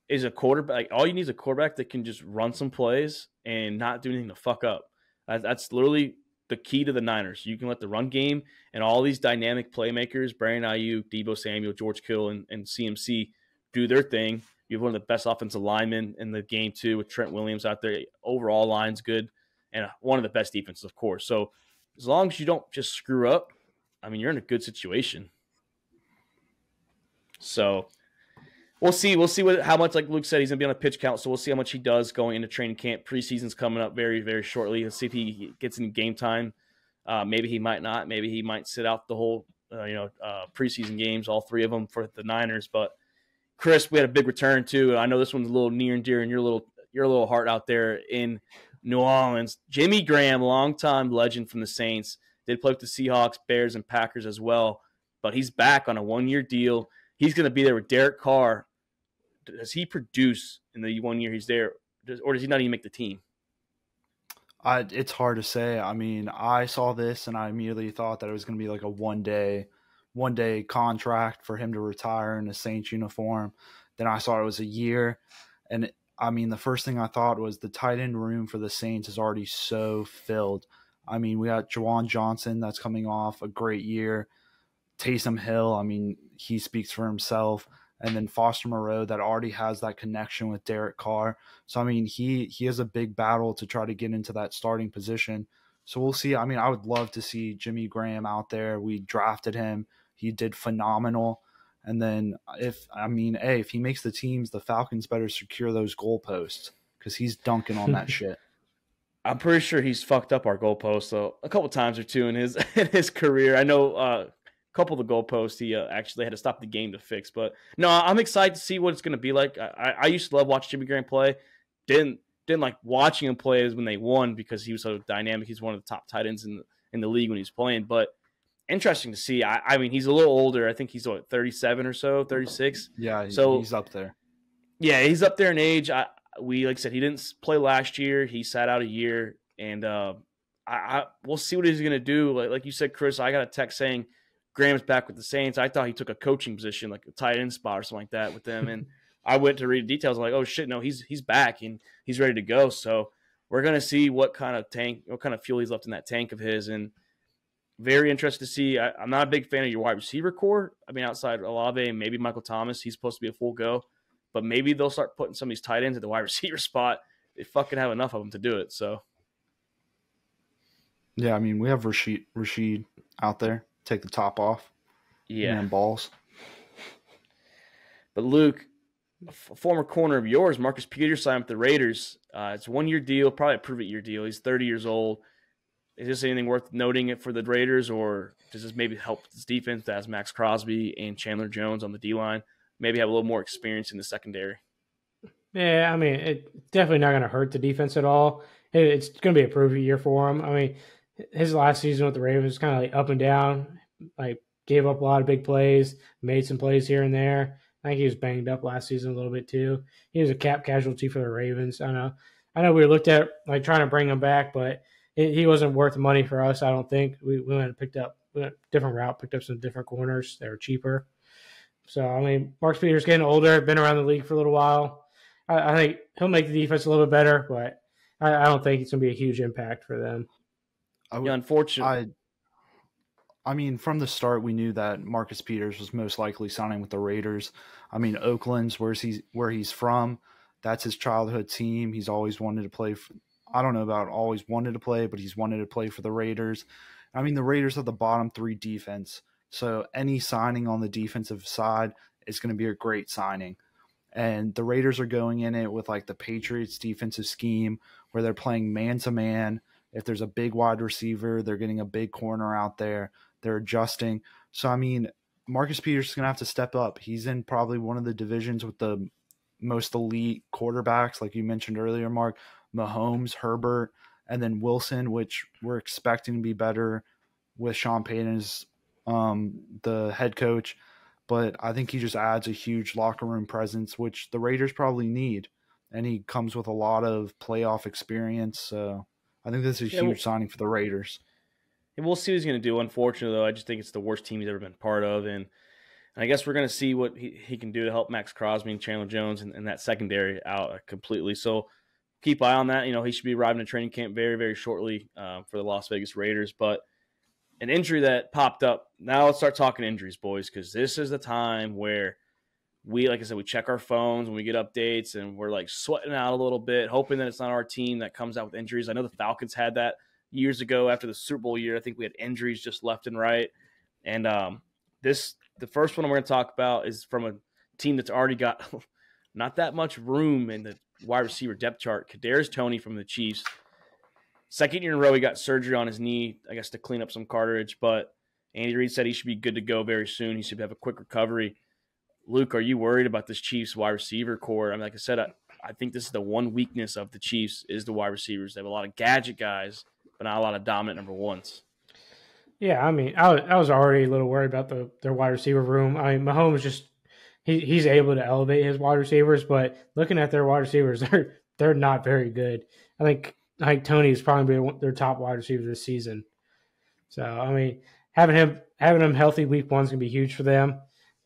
is a quarterback. Like, all you need is a quarterback that can just run some plays and not do anything to fuck up. That's literally the key to the Niners. You can let the run game and all these dynamic playmakers, Brandon Ayuk, Deebo Samuel, George Kittle, and CMC do their thing. You have one of the best offensive linemen in the game too, with Trent Williams out there. Overall line's good, and one of the best defenses, of course. So as long as you don't just screw up, I mean, you're in a good situation. So we'll see. We'll see how much, like Luke said, he's going to be on a pitch count. So we'll see how much he does going into training camp. Preseason's coming up very, very shortly. Let's see if he gets any game time. Maybe he might not. Maybe he might sit out the whole, preseason games, all 3 of them for the Niners. But Chris, we had a big return too. I know this one's a little near and dear in your little heart out there in New Orleans. Jimmy Graham, longtime legend from the Saints, did play with the Seahawks, Bears, and Packers as well. But he's back on a 1-year deal. He's going to be there with Derek Carr. Does he produce in the 1 year he's there, or does he not even make the team? It's hard to say. I mean, I saw this and I immediately thought that it was going to be like a one day contract for him to retire in a Saints uniform. Then I saw it was a year. And I mean, the first thing I thought was the tight end room for the Saints is already so filled. I mean, we got Juwan Johnson that's coming off a great year. Taysom Hill, I mean, he speaks for himself. And then Foster Moreau that already has that connection with Derek Carr. So, I mean, he has a big battle to try to get into that starting position. So we'll see. I mean, I would love to see Jimmy Graham out there. We drafted him. He did phenomenal. And then if he makes the teams, the Falcons better secure those goalposts because he's dunking on that shit. I'm pretty sure he's fucked up our goalposts though a couple times or two in his career. I know a couple of the goalposts he actually had to stop the game to fix. But no, I'm excited to see what it's going to be like. I used to love watching Jimmy Graham play. Didn't like watching him play when they won because he was so dynamic. He's one of the top tight ends in the league when he's playing. But interesting to see. I mean, he's a little older. I think he's 37 or so, 36. Yeah, so he's up there. Yeah, he's up there in age. Like I said, he didn't play last year. He sat out a year, and we'll see what he's going to do. Like you said, Chris, I got a text saying Graham's back with the Saints. I thought he took a coaching position, like a tight end spot or something like that with them. And I went to read the details. I'm like, oh shit, no, he's back and he's ready to go. So we're gonna see what kind of fuel he's left in that tank of his, and very interested to see. I'm not a big fan of your wide receiver core. I mean, outside Olave and maybe Michael Thomas, he's supposed to be a full go, but maybe they'll start putting some of these tight ends at the wide receiver spot. They fucking have enough of them to do it. So yeah, I mean, we have Rashid out there. Take the top off. Yeah. And balls. But Luke, a former corner of yours, Marcus Peters, signed with the Raiders. It's a 1-year deal, probably a prove-it-year deal. He's 30 years old. Is this anything worth noting it for the Raiders, or does this maybe help this defense that has Max Crosby and Chandler Jones on the D-line? Maybe have a little more experience in the secondary. Yeah, I mean, it's definitely not going to hurt the defense at all. It's going to be a prove-it-year for him. I mean, his last season with the Ravens was kind of like up and down, like gave up a lot of big plays, made some plays here and there. I think he was banged up last season a little bit too. He was a cap casualty for the Ravens. I know we looked at like trying to bring him back, but he wasn't worth the money for us. I don't think we went a different route, picked up some different corners that were cheaper. So I mean, Marcus Peters getting older, been around the league for a little while. I think he'll make the defense a little better, but I don't think it's going to be a huge impact for them. Unfortunately. I mean, from the start, we knew that Marcus Peters was most likely signing with the Raiders. I mean, Oakland's where he's from. That's his childhood team. He's always wanted to play. I don't know about always wanted to play, but he's wanted to play for the Raiders. I mean, the Raiders have the bottom 3 defense So any signing on the defensive side is going to be a great signing. And the Raiders are going in it with like the Patriots defensive scheme where they're playing man-to-man. If there's a big wide receiver, they're getting a big corner out there. They're adjusting. So, I mean, Marcus Peters is going to have to step up. He's in probably one of the divisions with the most elite quarterbacks, like you mentioned earlier, Mark. Mahomes, Herbert, and then Wilson, which we're expecting to be better with Sean Payton as the head coach. But I think he just adds a huge locker room presence, which the Raiders probably need. And he comes with a lot of playoff experience. So I think this is a huge signing for the Raiders. And we'll see what he's going to do. Unfortunately, though, I just think it's the worst team he's ever been part of. And I guess we're going to see what he can do to help Max Crosby and Chandler Jones and that secondary out completely. So keep eye on that. He should be arriving in training camp very, very shortly for the Las Vegas Raiders. But an injury that popped up. Now let's start talking injuries, boys, because this is the time where we, like I said, we check our phones when we get updates, and we're like sweating out a little bit, hoping that it's not our team that comes out with injuries. I know the Falcons had that years ago after the Super Bowl year. I think we had injuries just left and right. And the first one we're going to talk about is from a team that's already got not that much room in the wide receiver depth chart. Kadarius Toney from the Chiefs. Second year in a row, he got surgery on his knee, I guess, to clean up some cartilage. But Andy Reid said he should be good to go very soon. He should have a quick recovery. Luke, are you worried about this Chiefs wide receiver core? I mean, like I said, I think this is the one weakness of the Chiefs is the wide receivers. They have a lot of gadget guys, but not a lot of dominant number ones. Yeah, I mean, I was already a little worried about their wide receiver room. I mean, Mahomes just he's able to elevate his wide receivers, but looking at their wide receivers, they're not very good. I think Toney is probably their top wide receiver this season. So I mean, having him healthy week 1 is gonna be huge for them.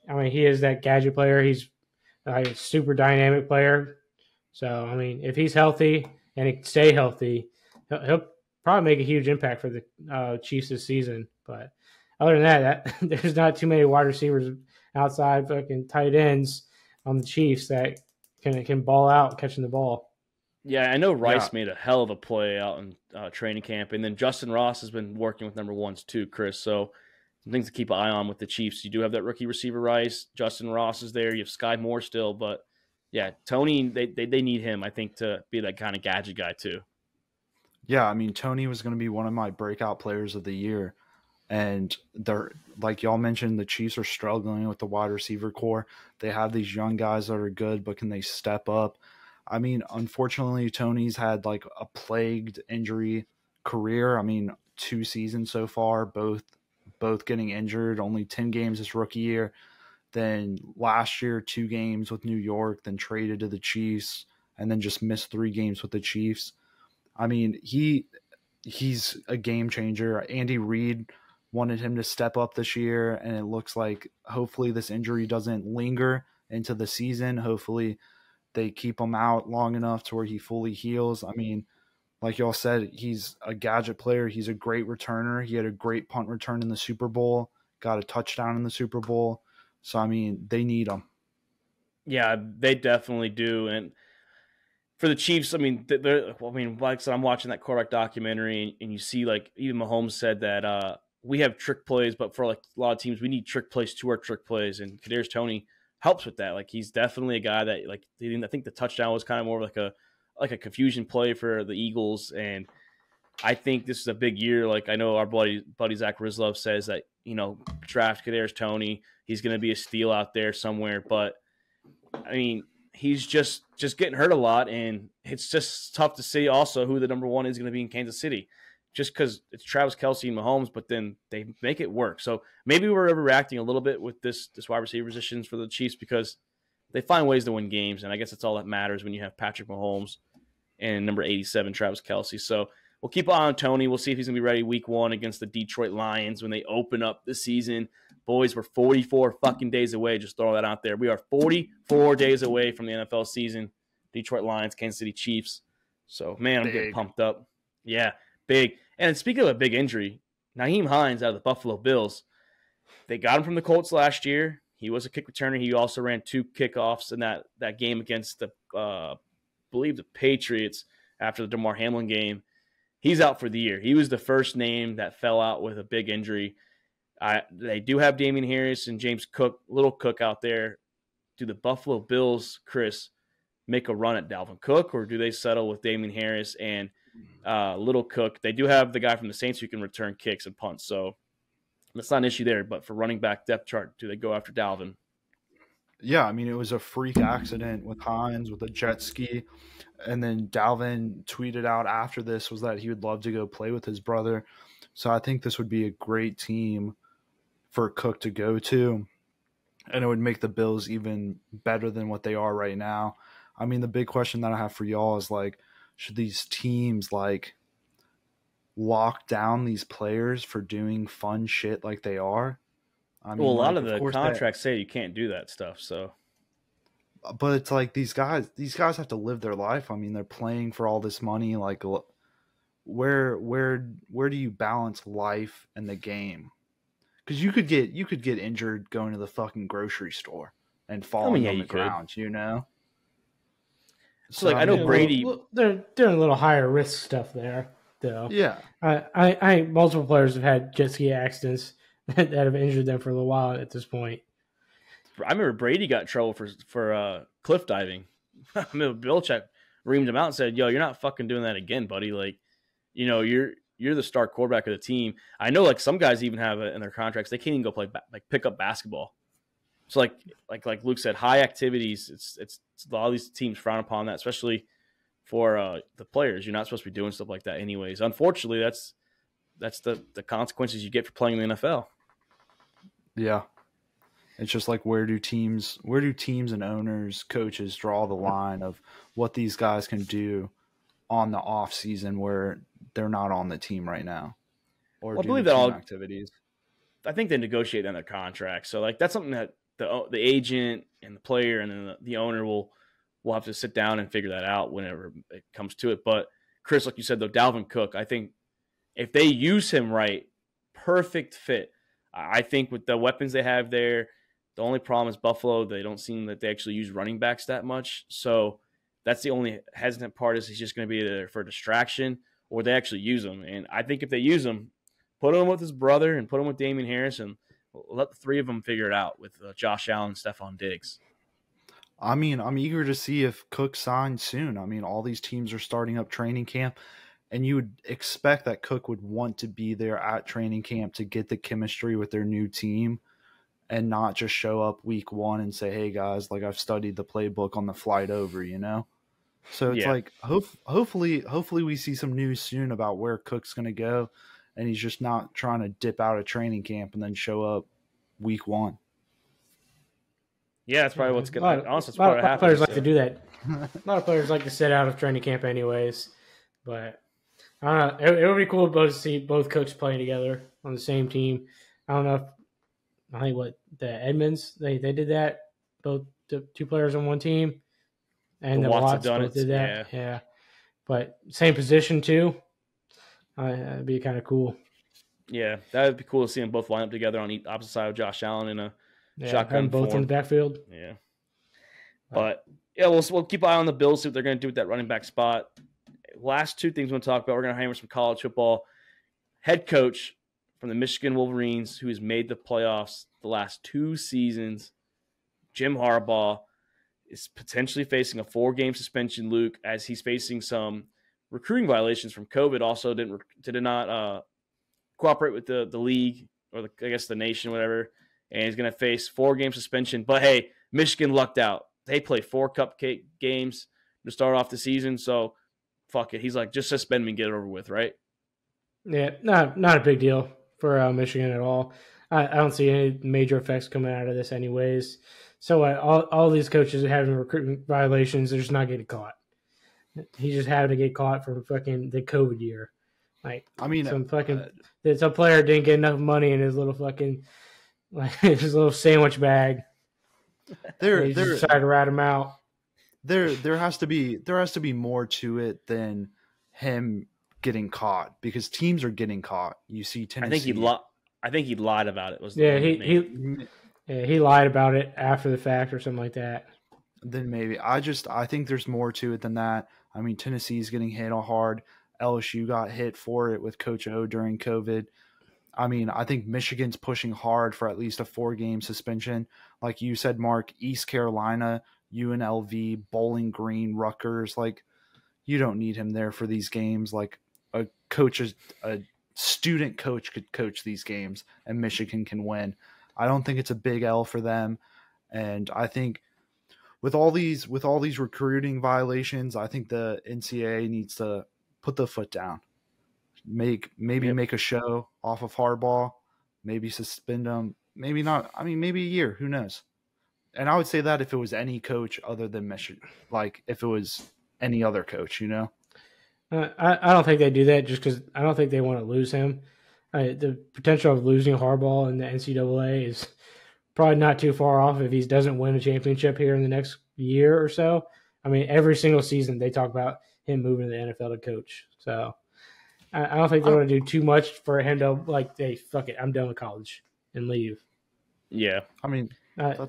I mean, he is that gadget player. He's a super dynamic player. So I mean, if he's healthy and he can stay healthy, he'll probably make a huge impact for the Chiefs this season. But other than that, there's not too many wide receivers outside fucking tight ends on the Chiefs that can ball out catching the ball. Yeah, I know Rice made a hell of a play out in training camp, and then Justin Ross has been working with number ones too, Chris. So some things to keep an eye on with the Chiefs. You do have that rookie receiver Rice. Justin Ross is there. You have Sky Moore still, but yeah, Toney, they need him, I think, to be that kind of gadget guy too. Yeah, I mean, Toney was going to be one of my breakout players of the year. And they're, like y'all mentioned, the Chiefs are struggling with the wide receiver core. They have these young guys that are good, but can they step up? I mean, unfortunately, Toney's had like a plagued injury career. I mean, 2 seasons so far, both getting injured, only 10 games his rookie year. Then last year, 2 games with New York, then traded to the Chiefs, and then just missed 3 games with the Chiefs. I mean, he's a game changer. Andy Reid wanted him to step up this year, and it looks like hopefully this injury doesn't linger into the season. Hopefully they keep him out long enough to where he fully heals. I mean, like y'all said, he's a gadget player. He's a great returner. He had a great punt return in the Super Bowl, got a touchdown in the Super Bowl. So, I mean, they need him. Yeah, they definitely do. And for the Chiefs, I mean, like I said, I'm watching that quarterback documentary, and you see, like, even Mahomes said that we have trick plays, but for like a lot of teams, we need trick plays to our trick plays, and Kadarius Toney helps with that. Like, he's definitely a guy that, like, I think the touchdown was kind of more like a confusion play for the Eagles, and I think this is a big year. Like, I know our buddy Zach Rizlov says that, draft Kadarius Toney, he's going to be a steal out there somewhere, but I mean, he's just getting hurt a lot, and it's just tough to see also who the number 1 is going to be in Kansas City, just because it's Travis Kelce and Mahomes, but then they make it work. So maybe we're overreacting a little bit with this wide receiver positions for the Chiefs because they find ways to win games, and I guess that's all that matters when you have Patrick Mahomes and number 87, Travis Kelce. So we'll keep an eye on Toney. We'll see if he's going to be ready week 1 against the Detroit Lions when they open up the season. Boys, we're 44 fucking days away. Just throw that out there. We are 44 days away from the NFL season. Detroit Lions, Kansas City Chiefs. So, man, I'm getting pumped up. Yeah, big. And speaking of a big injury, Nyheim Hines out of the Buffalo Bills, they got him from the Colts last year. He was a kick returner. He also ran 2 kickoffs in that game against the, I believe, the Patriots after the DeMar Hamlin game. He's out for the year. He was the first name that fell out with a big injury. They do have Damian Harris and James Cook, Little Cook out there. Do the Buffalo Bills, Chris, make a run at Dalvin Cook, or do they settle with Damian Harris and Little Cook? They do have the guy from the Saints who can return kicks and punts, so that's not an issue there. But for running back depth chart, do they go after Dalvin? Yeah, I mean, it was a freak accident with Hines with a jet ski. And then Dalvin tweeted out after this was that he would love to go play with his brother. So I think this would be a great team for Cook to go to. And it would make the Bills even better than what they are right now. I mean, the big question that I have for y'all is, like, should these teams, like, lock down these players for doing fun shit like they are? I mean, well, a lot like, of the contracts say you can't do that stuff. So, but it's like these guys have to live their life. I mean, they're playing for all this money. Like, where do you balance life and the game? Because you could get injured going to the fucking grocery store and falling on the ground. You know. So like, I know Brady. They're doing a little higher risk stuff there, though. Yeah. I multiple players have had jet ski accidents that have injured them for a little while at this point. I remember Brady got in trouble for cliff diving. I mean, Belichick reamed him out and said, "Yo, you're not fucking doing that again, buddy. Like, you know, you're the star quarterback of the team." I know, like, some guys even have it in their contracts. They can't even go play pick up basketball. So like Luke said, high activities. It's a lot of these teams frown upon that, especially for the players. You're not supposed to be doing stuff like that, anyways. Unfortunately, that's the consequences you get for playing in the NFL. Yeah. It's just like, where do teams and owners, coaches draw the line of what these guys can do on the off season where they're not on the team right now, or I believe that all activities. I think they negotiate on their contract, so like that's something that the agent and the player and then the owner will have to sit down and figure that out whenever it comes to it. But Chris, like you said, though, Dalvin Cook, I think if they use him right, perfect fit. I think with the weapons they have there. The only problem is Buffalo. They don't seem that they actually use running backs that much. So that's the only hesitant part, is he's just going to be there for distraction, or they actually use him. And I think if they use him, put him with his brother and put him with Damian Harris, and let the three of them figure it out with Josh Allen and Stephon Diggs. I mean, I'm eager to see if Cook signs soon. I mean, all these teams are starting up training camp, and you would expect that Cook would want to be there at training camp to get the chemistry with their new team, and not just show up week one and say, "Hey guys, like, I've studied the playbook on the flight over," you know? So it's like, hopefully we see some news soon about where Cook's going to go, and he's just not trying to dip out of training camp and then show up week one. Yeah, that's probably what's going to honestly. A lot of players like to do that. A lot of players like to sit out of training camp anyways. But I don't know. It would be cool to see both Cooks playing together on the same team. I don't know if I think the Edmonds they did that, both the two players on one team, and the Watts both did that. Yeah, but same position too. That'd be kind of cool. Yeah, that would be cool to see them both line up together on the opposite side of Josh Allen in a shotgun both in the backfield. Yeah, but yeah, we'll keep an eye on the Bills, see what they're going to do with that running back spot. Last two things we're going to talk about. We're going to hammer some college football. Head coach from the Michigan Wolverines, who has made the playoffs the last 2 seasons, Jim Harbaugh, is potentially facing a 4-game suspension, Luke, as he's facing some recruiting violations from COVID. Also did not cooperate with the league, or the nation, whatever, and he's going to face 4-game suspension. But hey, Michigan lucked out. They play 4 cupcake games to start off the season, so fuck it. He's like, just suspend me and get it over with, right? Yeah, not a big deal for Michigan at all. I don't see any major effects coming out of this anyways. So all these coaches are having recruitment violations. They're just not getting caught. He just had to get caught for fucking the COVID year. Like, I mean, some player didn't get enough money in his little fucking, like, his little sandwich bag. He just decided to rat him out. There has to be more to it than him getting caught, because teams are getting caught. You see Tennessee. I think he lied about it. He lied about it after the fact or something like that. Then maybe I think there's more to it than that. I mean, Tennessee's getting hit hard. LSU got hit for it with Coach O during COVID. I mean, I think Michigan's pushing hard for at least a 4-game suspension. Like you said, Mark, East Carolina, UNLV, Bowling Green, Rutgers, like you don't need him there for these games. Like a student coach could coach these games and Michigan can win. I don't think it's a big L for them. And I think with all these recruiting violations, I think the NCAA needs to put the foot down. Make a show off of Harbaugh, maybe suspend him, maybe not. I mean, maybe a year, who knows? And I would say that if it was any coach other than Michigan, like if it was any other coach, you know. I don't think they do that just because I don't think they want to lose him. The potential of losing Harbaugh in the NCAA is probably not too far off if he doesn't win a championship here in the next year or so. I mean, every single season they talk about him moving to the NFL to coach. So I don't think they want to do too much for him to like, hey, fuck it, I'm done with college and leave. Yeah, I mean,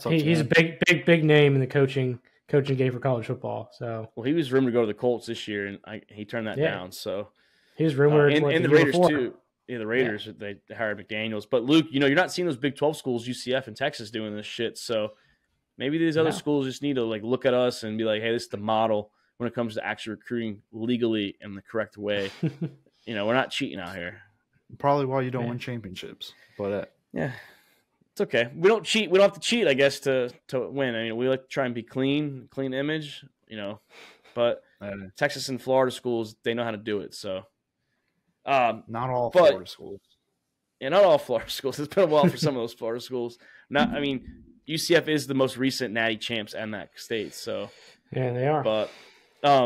he's a big name in the coaching game for college football. So well, he was rumored to go to the Colts this year, and he turned that down. So he was rumored, and the Raiders too. Yeah, the Raiders they hired McDaniels. But Luke, you're not seeing those Big 12 schools, UCF and Texas, doing this shit. So maybe these other schools just need to like look at us and be like, hey, this is the model when it comes to actually recruiting legally in the correct way. We're not cheating out here. Probably why you don't win championships. But yeah, it's okay. We don't cheat. We don't have to cheat, I guess, to win. I mean, we like to try and be clean image, But Texas and Florida schools, they know how to do it. So, not all Florida schools. Yeah, not all Florida schools. It's been a while for some of those Florida schools. UCF is the most recent Natty champs in that state. So yeah, they are. But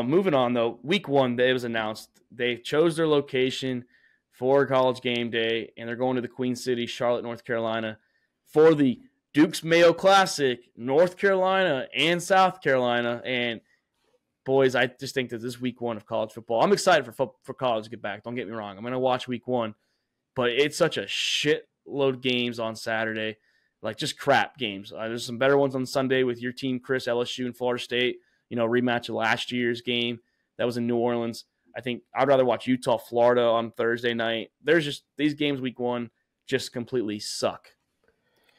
moving on though, week 1, it was announced they chose their location for College Game Day, and they're going to the Queen City, Charlotte, North Carolina, for the Duke's Mayo Classic, North Carolina and South Carolina. And boys, I just think that this week 1 of college football, I'm excited for college to get back. Don't get me wrong. I'm going to watch week 1, but it's such a shitload games on Saturday, like just crap games. There's some better ones on Sunday with your team, Chris, LSU and Florida State, rematch of last year's game that was in New Orleans. I think I'd rather watch Utah, Florida on Thursday night. There's just these games week 1 just completely suck.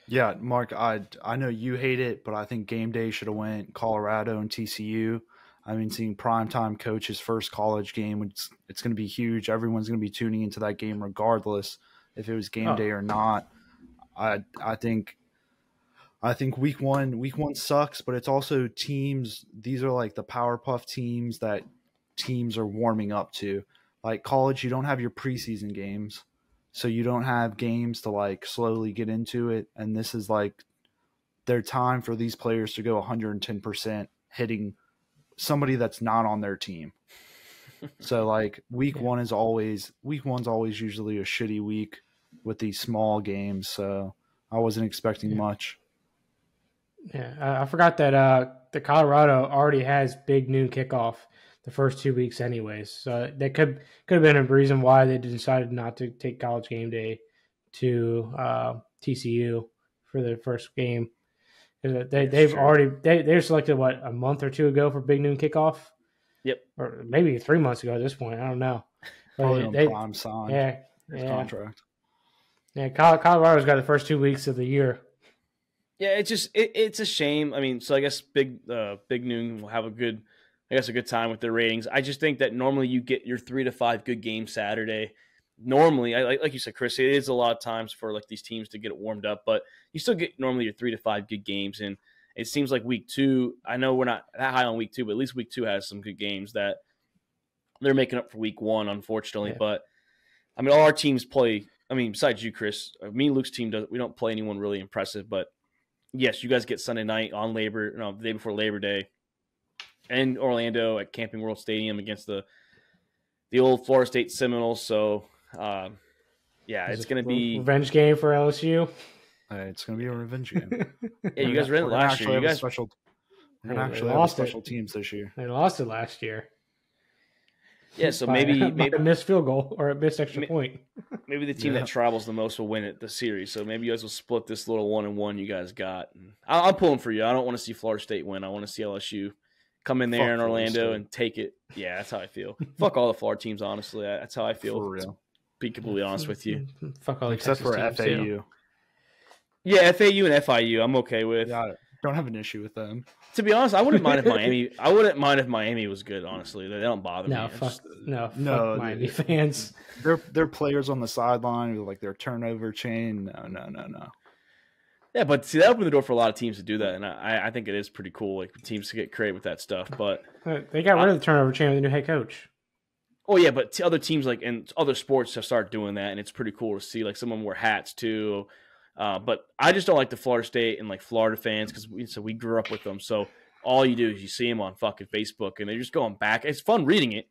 Yeah, Mark, I know you hate it, but I think game day should have went Colorado and TCU. I mean, seeing primetime coach's first college game, it's going to be huge. Everyone's going to be tuning into that game regardless if it was game day or not. I think week one sucks, but it's also teams. These are like the Powerpuff teams that teams are warming up to. Like college, you don't have your preseason games, so you don't have games to like slowly get into it. And this is like their time for these players to go 110% hitting somebody that's not on their team. So like week one's always usually a shitty week with these small games. So I wasn't expecting much. Yeah, I forgot that the Colorado already has big noon kickoff the first 2 weeks anyways. So that could have been a reason why they decided not to take College Game Day to TCU for their first game. They're selected a month or two ago for big noon kickoff. Yep, or maybe 3 months ago at this point. I don't know. Probably Prime signed his contract. Yeah, Colorado's got the first 2 weeks of the year. Yeah, it's a shame. I mean, so I guess Big Noon will have a good time with their ratings. I just think that normally you get your 3 to 5 good games Saturday. Normally, like you said, Chris, it is a lot of times for like these teams to get it warmed up, but you still get normally your 3 to 5 good games. And it seems like week 2, I know we're not that high on week 2, but at least week 2 has some good games that they're making up for week 1, unfortunately. Yeah. But I mean, all our teams play. I mean, besides you, Chris, me and Luke's team we don't play anyone really impressive, but yes, you guys get Sunday night on the day before Labor Day in Orlando at Camping World Stadium against the old Florida State Seminoles. So, it's going to be revenge game for LSU. It's going to be a revenge game. Yeah, you guys were in it last year. You guys we're going to actually have special teams this year. They lost it last year. Yeah, so maybe a missed field goal or a missed extra point. Maybe the team that travels the most will win it the series. So maybe you guys will split this little 1-1 you guys got. I'm pulling for you. I don't want to see Florida State win. I want to see LSU come in there in Orlando and take it. Yeah, that's how I feel. Fuck all the Florida teams, honestly. That's how I feel. For real. be completely honest with you. Fuck all the Except Texas for teams, FAU. too. Yeah, FAU and FIU, I'm okay with. Yeah, don't have an issue with them. To be honest, I wouldn't mind if Miami. I wouldn't mind if Miami was good. Honestly, they don't bother me. Fuck No, Miami fans. They're players on the sideline with like their turnover chain. No. Yeah, but see, that opened the door for a lot of teams to do that, and I think it is pretty cool, like teams to get creative with that stuff. But They got rid of the turnover chain with the new head coach. oh yeah, but other teams like and other sports have started doing that, and it's pretty cool to see. Like some of them wear hats too. But I just don't like the Florida State and like Florida fans because we grew up with them. So all you do is you see them on fucking Facebook, and they're just going back. It's fun reading it,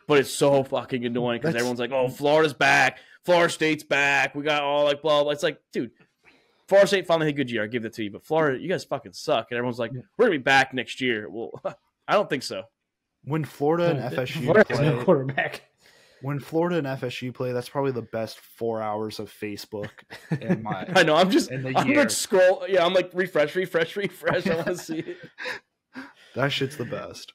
but it's so fucking annoying because everyone's like, "Oh, Florida's back, Florida State's back. We got all like blah blah." It's like, dude, Florida State finally had a good year. I give that to you, but Florida, you guys fucking suck. And everyone's like, "We're gonna be back next year." Well, I don't think so. When Florida and FSU Florida's play, no quarterback. when Florida and FSU play, that's probably the best 4 hours of Facebook in my. I know. I'm year. like scroll. Yeah, I'm like refresh. I want to see it. That shit's the best.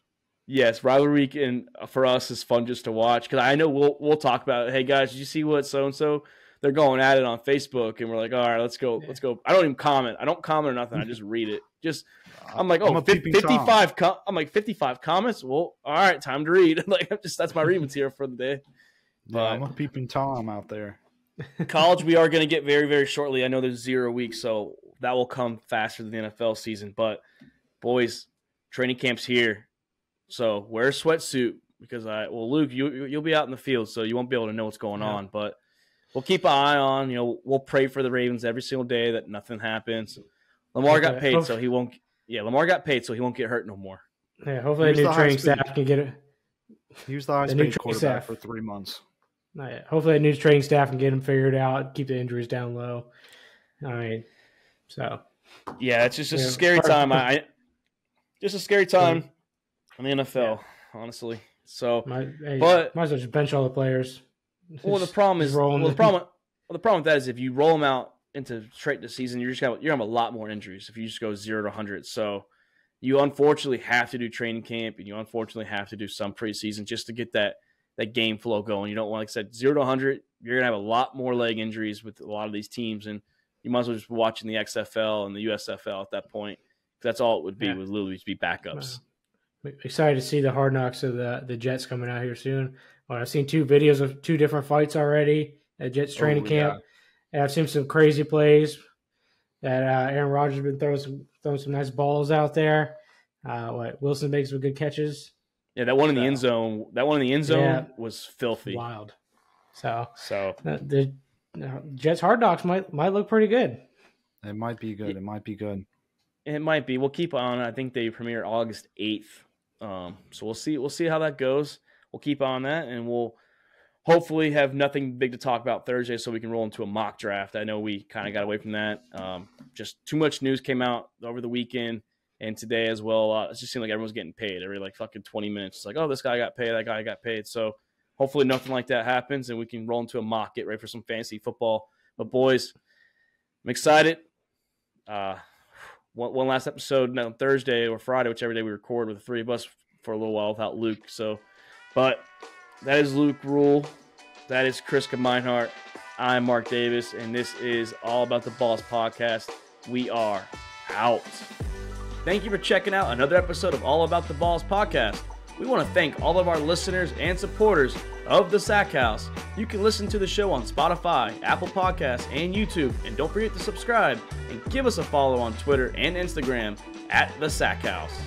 Yes, rivalry week and for us is fun just to watch because I know we'll talk about it. Hey guys, did you see what so and so they're going at it on Facebook? And we're like, all right, let's go. I don't even comment. I don't comment or nothing. I just read it. I'm like, oh, 55. I'm like 55 comments. Well, all right, time to read. Like that's my reading material for the day. Yeah, I'm a peeping Tom out there. College, we are going to get very, very shortly. I know there's 0 weeks, so that will come faster than the NFL season. But boys, training camp's here. So wear a sweatsuit because Luke, you'll be out in the field, so you won't be able to know what's going on. But we'll keep an eye on. We'll pray for the Ravens every single day that nothing happens. Lamar got paid, so he won't. Yeah, Lamar got paid, so he won't get hurt no more. Yeah, hopefully the new training staff can get it. He was the highest paid quarterback for 3 months. Hopefully the new training staff can get him figured out, keep the injuries down low. I mean, so yeah, it's just a scary time. Just a scary time in the NFL, honestly. So, might as well just bench all the players. Well, the problem with that is if you roll them out into straight the season, you're gonna have a lot more injuries if you just go 0 to 100. So, you unfortunately have to do training camp, and you unfortunately have to do some preseason just to get that game flow going. You don't want, like I said, 0 to 100. You're gonna have a lot more leg injuries with a lot of these teams, and you might as well just be watching the XFL and the USFL at that point. That's all it would be. Would literally be backups. I'm excited to see the hard knocks of the Jets coming out here soon. I've seen 2 videos of 2 different fights already at Jets training camp, and I've seen some crazy plays that Aaron Rodgers has been throwing some nice balls out there. Wilson makes some good catches. Yeah, that one in the end zone. Was filthy, wild. So the Jets hard knocks might look pretty good. It might be good. It might be. We'll keep on. I think they premiere August 8th. So we'll see. We'll see how that goes. We'll keep on that, and we'll hopefully have nothing big to talk about Thursday, so we can roll into a mock draft. I know we kind of got away from that. Just too much news came out over the weekend and today as well. It just seemed like everyone's getting paid every like fucking 20 minutes. It's like, oh, this guy got paid, that guy got paid. So hopefully nothing like that happens, and we can roll into a mock, get ready for some fantasy football. But boys, I'm excited. One last episode on Thursday or Friday, whichever day we record, with the 3 of us for a little while without Luke. But that is Luke Rule. That is Kriska Meinhardt. I'm Mark Davis, and this is All About the Balls podcast. We are out. Thank you for checking out another episode of All About the Balls podcast. We want to thank all of our listeners and supporters of the Sack House. You can listen to the show on Spotify, Apple Podcasts, and YouTube. And don't forget to subscribe and give us a follow on Twitter and Instagram @the Sack House.